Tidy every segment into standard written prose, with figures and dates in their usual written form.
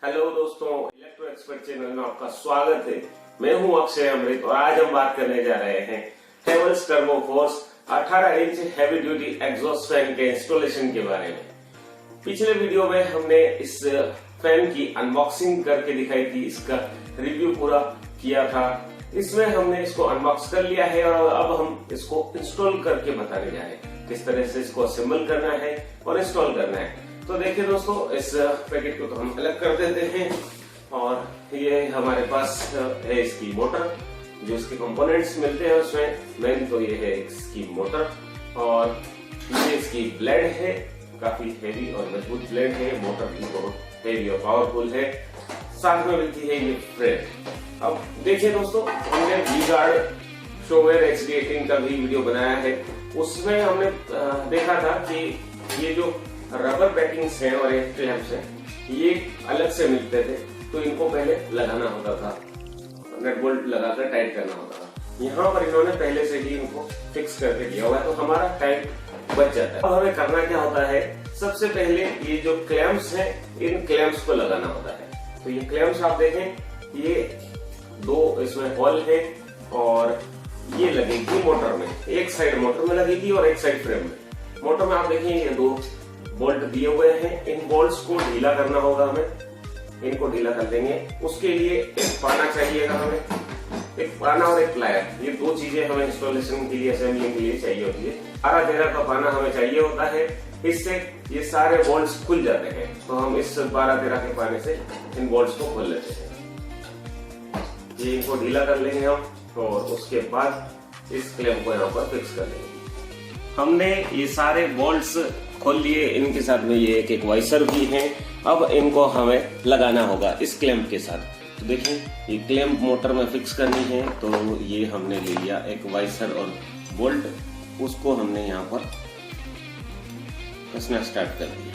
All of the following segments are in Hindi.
हेलो दोस्तों, इलेक्ट्रो एक्सपर्ट चैनल में आपका स्वागत है। मैं हूं अक्षय अमृत और आज हम बात करने जा रहे हैं Havells turbo force 18 inch heavy duty exhaust fan के इंस्टॉलेशन के बारे में। पिछले वीडियो में हमने इस फैन की अनबॉक्सिंग करके दिखाई थी, इसका रिव्यू पूरा किया था। इसमें हमने इसको अनबॉक्स कर लिया है और अब हम इसको इंस्टॉल करके बताने जा रहे हैं किस तरह से इसको असेंबल करना है और इंस्टॉल करना है। तो देखिए दोस्तों, इस पैकेट को तो हम अलग कर देते हैं और ये हमारे पास है इसकी मोटर, जो इसके कंपोनेंट्स मिलते हैं उसमें मेन तो ये है इसकी मोटर और ये इसकी ब्लेड है, काफी हेवी और मजबूत ब्लेड है। मोटर भी बहुत हेवी और पावरफुल है। साथ में मिलती है ये फ्रेम। अब देखिए दोस्तों, हमने वी-गार्ड शोवेयर HD18 का भी वीडियो बनाया है। उसमें हमने देखा था कि ये जो रबर पैकिंग्स हैं और ये क्लैंप्स हैं, ये अलग से मिलते थे, तो इनको पहले लगाना होता था, नट बोल्ट लगाकर टाइट करना होता था। यहाँ पर इन्होंने पहले से ही इनको फिक्स करके दिया हुआ है, तो हमारा टाइट बच जाता है। अब हमें करना क्या होता है, सबसे पहले ये जो क्लैंप्स हैं, इन क्लैंप्स को लगाना होता है। तो ये क्लैंप्स आप देखें, ये दो इसमें होल है और ये लगेगी मोटर में, एक साइड मोटर में लगेगी और एक साइड फ्रेम में। मोटर में आप देखें ये दो बोल्ट दिए हुए हैं, इन बोल्ट्स को ढीला करना होगा हमें, इनको ढीला कर देंगे। उसके लिए एक पाना चाहिएगा हमें, एक पाना और एक प्लायर। ये दो चीजें हमें इंस्टॉलेशन के लिए, असेंबलिंग के लिए चाहिए होती है। 12-13 का पाना हमें चाहिए होता है, इससे ये सारे बोल्ट्स खुल जाते हैं। तो हम इस 12-13 के पाने से इन बोल्ट्स को खोल लेते हैं। ये इनको ढीला कर लेंगे हम और उसके बाद इस क्लैंप को यहाँ पर फिक्स कर लेंगे। हमने ये सारे बोल्ट्स खोल लिए, इनके साथ में ये एक वाइसर भी है। अब इनको हमें लगाना होगा इस क्लैंप के साथ। तो देखिए, ये क्लैंप मोटर में फिक्स करनी है, तो ये हमने ले लिया एक वाइसर और बोल्ट, उसको हमने यहाँ पर कसना स्टार्ट कर दिया।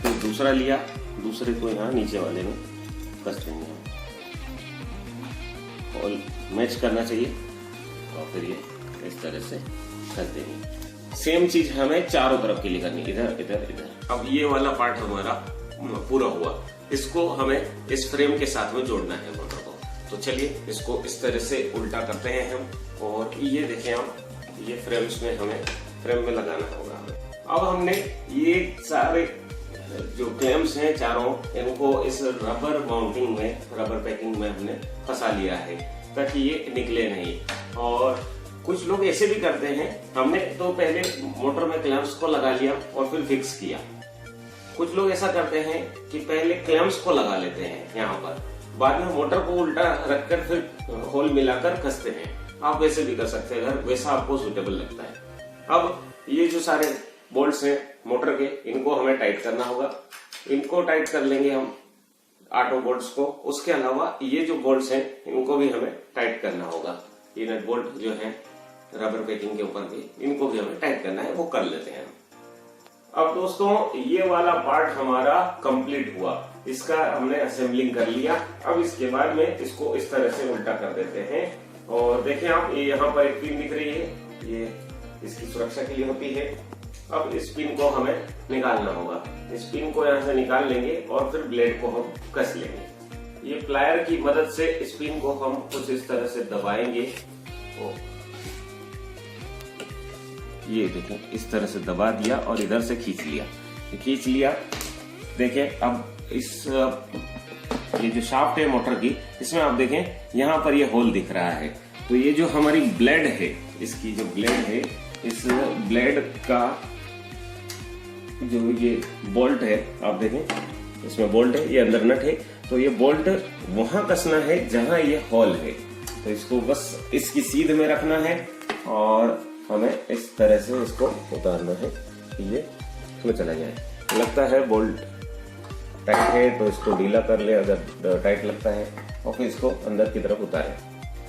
फिर दूसरा लिया, दूसरे को यहाँ नीचे वाले में कस देंगे और मैच करना चाहिए और फिर ये इस तरह से कर देंगे। सेम चीज हमें चारों तरफ के लिए करनी, इधर इधर इधर। अब ये वाला पार्ट हमारा पूरा हुआ, इसको हमें इस फ्रेम के साथ में जोड़ना है मोटर को। तो चलिए इसको इस तरह से उल्टा करते हैं हम और ये देखें आप, ये फ्रेम्स में हमें फ्रेम में लगाना होगा हमें। अब हमने ये सारे जो क्लैंप्स हैं चारों, इनको इस रबर माउंटिंग में, रबर पैकिंग में हमने फंसा लिया है ताकि ये निकले नहीं। और कुछ लोग ऐसे भी करते हैं, हमने तो पहले मोटर में क्लैंप्स को लगा लिया और फिर फिक्स किया। कुछ लोग ऐसा करते हैं कि पहले क्लैंप्स को लगा लेते हैं यहाँ पर, बाद में मोटर को उल्टा रखकर फिर होल मिलाकर कसते हैं। आप वैसे भी कर सकते हैं अगर वैसा आपको सुटेबल लगता है। अब ये जो सारे बोल्ट्स हैं मोटर के, इनको हमें टाइट करना होगा। इनको टाइट कर लेंगे हम 8 बोल्ट्स को। उसके अलावा ये जो बोल्ट्स हैं इनको भी हमें टाइट करना होगा। ये नट बोल्ट जो है रबर पैकिंग के ऊपर भी, इनको भी हमें टाइट करना है, वो कर लेते हैं। अब दोस्तों, ये वाला पार्ट हमारा कंप्लीट हुआ, इसका हमने असेंबलिंग कर लिया। अब इसके बाद में इसको इस तरह से उल्टा कर देते हैं और देखें आप, ये यहाँ पर एक पिन दिख रही है, ये इसकी सुरक्षा के लिए होती है। अब इस पिन को हमें निकालना होगा, इस पिन को यहाँ से निकाल लेंगे और फिर ब्लेड को हम कस लेंगे। ये प्लायर की मदद से इस पिन को हम कुछ इस तरह से दबाएंगे। ये देखें, इस तरह से दबा दिया और इधर से खींच लिया, खींच लिया। देखें अब इस ये जो शाफ्ट है मोटर की, इसमें आप देखें यहाँ पर ये होल दिख रहा है। तो ये जो हमारी ब्लेड है, इसकी जो ब्लेड है, इस ब्लेड का जो ये बोल्ट है, आप देखें इसमें बोल्ट है, ये अंदर नट है, तो ये बोल्ट वहां कसना है जहां ये होल है। तो इसको बस इसकी सीध में रखना है और हमें इस तरह से इसको उतारना है, ये इसमें चला जाए। लगता है बोल्ट टाइट है तो इसको ढीला कर ले अगर टाइट लगता है, और फिर इसको अंदर की तरफ उतारें।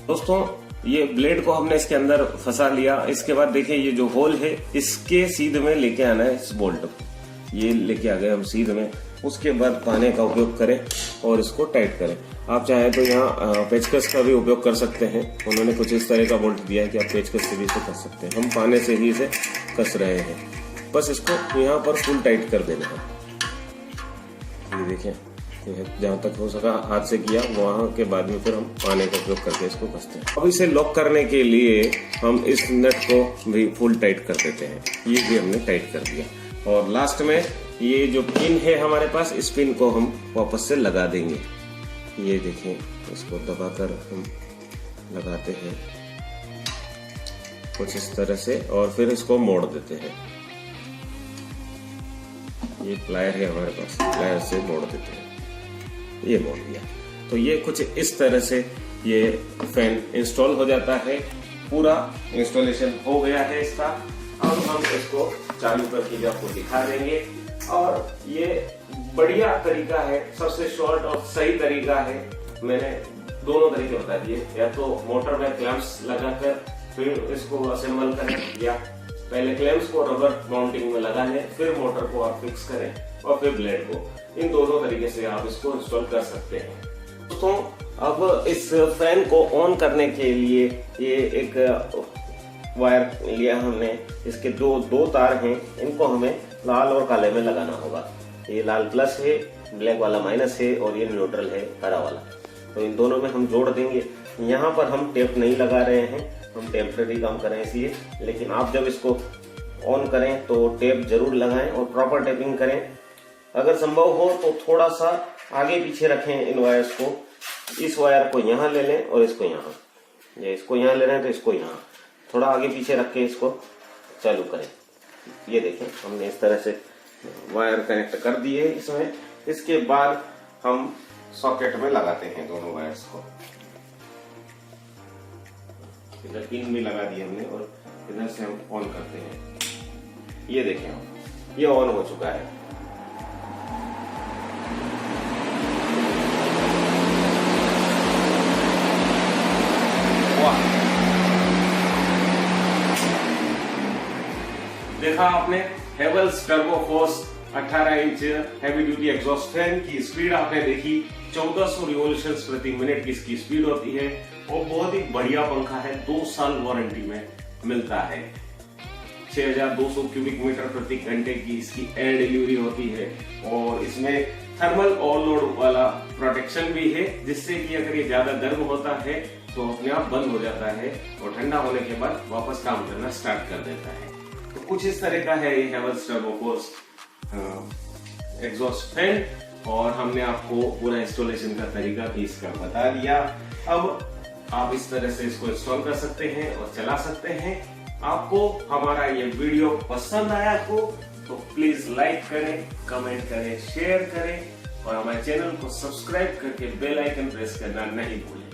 दोस्तों, ये ब्लेड को हमने इसके अंदर फंसा लिया। इसके बाद देखिए, ये जो होल है इसके सीध में लेके आना है इस बोल्ट को, ये लेके आ गए हम सीध में। उसके बाद पाने का उपयोग करें और इसको टाइट करें। आप चाहे तो यहाँ पेचकस का भी उपयोग कर सकते हैं, उन्होंने कुछ इस तरह का बोल्ट दिया है कि आप पेचकस से भी इसे कस सकते हैं। हम पाने से ही इसे कस रहे हैं, बस इसको यहाँ पर फुल टाइट कर देना है। ये देखें, जहाँ तक हो सका हाथ से किया, वहां के बाद में फिर हम पानी का उपयोग करके इसको कसते हैं। अब इसे लॉक करने के लिए हम इस नट को भी फुल टाइट कर देते हैं। ये भी हमने टाइट कर दिया और लास्ट में ये जो पिन है हमारे पास, इस पिन को हम वापस से लगा देंगे। ये देखें, इसको दबाकर हम लगाते हैं कुछ इस तरह से और फिर इसको मोड़ देते हैं। ये प्लायर है हमारे पास, प्लायर से मोड़ देते हैं। ये मोड़ दिया तो ये कुछ इस तरह से ये फैन इंस्टॉल हो जाता है। पूरा इंस्टॉलेशन हो गया है इसका। अब हम इसको चालू करके आपको दिखा देंगे और ये बढ़िया तरीका है, सबसे शॉर्ट और सही तरीका है। मैंने दोनों तरीके बता दिए, या तो मोटर में क्लैंप्स लगाकर फिर इसको असेंबल करें, या पहले क्लैंप्स को रबर माउंटिंग में लगा लें, फिर मोटर को आप फिक्स करें और फिर ब्लेड को। इन दोनों तरीके से आप इसको इंस्टॉल कर सकते हैं। दोस्तों, अब इस फैन को ऑन करने के लिए ये एक वायर लिया हमने। इसके दो तार हैं, इनको हमें लाल और काले में लगाना होगा। ये लाल प्लस है, ब्लैक वाला माइनस है और ये न्यूट्रल है, हरा वाला। तो इन दोनों में हम जोड़ देंगे। यहाँ पर हम टेप नहीं लगा रहे हैं, हम टेम्परेरी काम कर रहे हैं इसलिए। लेकिन आप जब इसको ऑन करें तो टेप जरूर लगाएं और प्रॉपर टेपिंग करें। अगर संभव हो तो थोड़ा सा आगे पीछे रखें इन वायर्स को। इस वायर को यहाँ ले लें और इसको यहाँ, या इसको यहाँ ले रहे हैं तो इसको यहाँ थोड़ा आगे पीछे रख के इसको चालू करें। ये देखें, हमने इस तरह से वायर कनेक्ट कर दिए इसमें। इसके बाद हम सॉकेट में लगाते हैं दोनों वायर्स को। इधर पिन भी लगा दिए हमने और इधर से हम ऑन करते हैं। ये देखें, ये ऑन हो चुका है। वाह, देखा आपने Havells turbo force 18 inch heavy duty exhaust fan की स्पीड आपने देखी। 1400 रिवॉल्यूशंस प्रति मिनट की इसकी स्पीड होती है और बहुत ही बढ़िया पंखा है। 2 साल वारंटी में मिलता है। 6200 क्यूबिक मीटर प्रति घंटे की इसकी एयर डिलीवरी होती है और इसमें थर्मल ओवरलोड वाला प्रोटेक्शन भी है, जिससे कि अगर ये ज्यादा गर्म होता है तो अपने आप बंद हो जाता है और ठंडा होने के बाद वापस काम करना स्टार्ट कर देता है। तो कुछ इस तरह का है ये Havells turbo force exhaust fan और हमने आपको पूरा इंस्टॉलेशन का तरीका भी इसका बता दिया। अब आप इस तरह से इसको इंस्टॉल कर सकते हैं और चला सकते हैं। आपको हमारा ये वीडियो पसंद आया हो तो प्लीज लाइक करें, कमेंट करें, शेयर करें और हमारे चैनल को सब्सक्राइब करके बेल आइकन प्रेस करना नहीं भूलें।